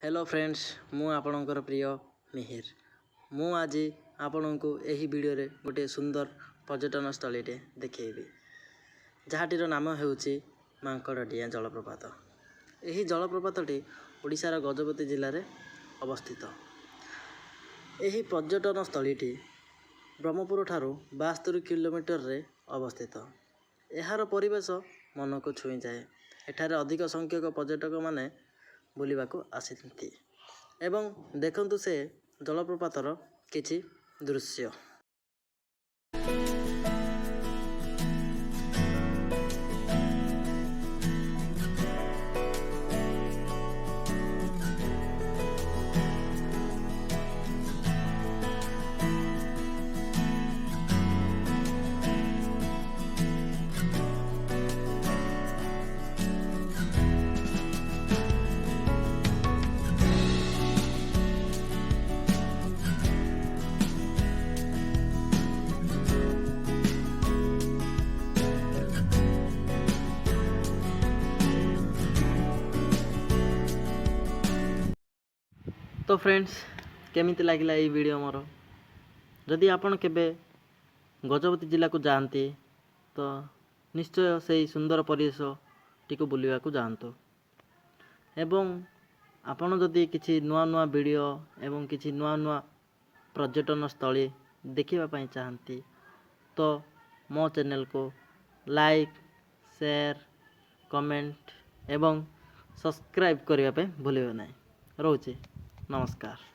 Hello friends मु आपणकर प्रिय मिहिर मु आज आपणको एही वीडियो रे गोटे सुंदर पर्यटन स्थली टे देखैबी जहाटीर नाम हेउची मांकड़डिया जलप्रपात। एही जलप्रपात टी ओडिशार गजपति जिल्ला रे अवस्थित। एही पर्यटन स्थली टी ब्रह्मपुर ठारू 72 किलोमीटर रे अवस्थित। एहार परिवेश मन को छुई जाए। एठारे अधिक संख्यक पर्यटक माने बुलिबाको आसिथि एवं देखंतु से जलप्रपातर किछि दृश्य। तो फ्रेंड्स केमिति लागिला ये वीडियो मोर जदि आपण केबे गजपति जिला को जानते तो निश्चय से सुंदर परिवेश टीको बुलिया को जानतो एवं आपण जदि किछि नुआ नुआ वीडियो एवं किछि नुआ नुआ पर्यटन स्थली देखिबा पई चाहंती तो मो चैनल को लाइक शेयर कमेंट एवं सब्सक्राइब करबा पे भूलिबे नै। रहूची नमस्कार।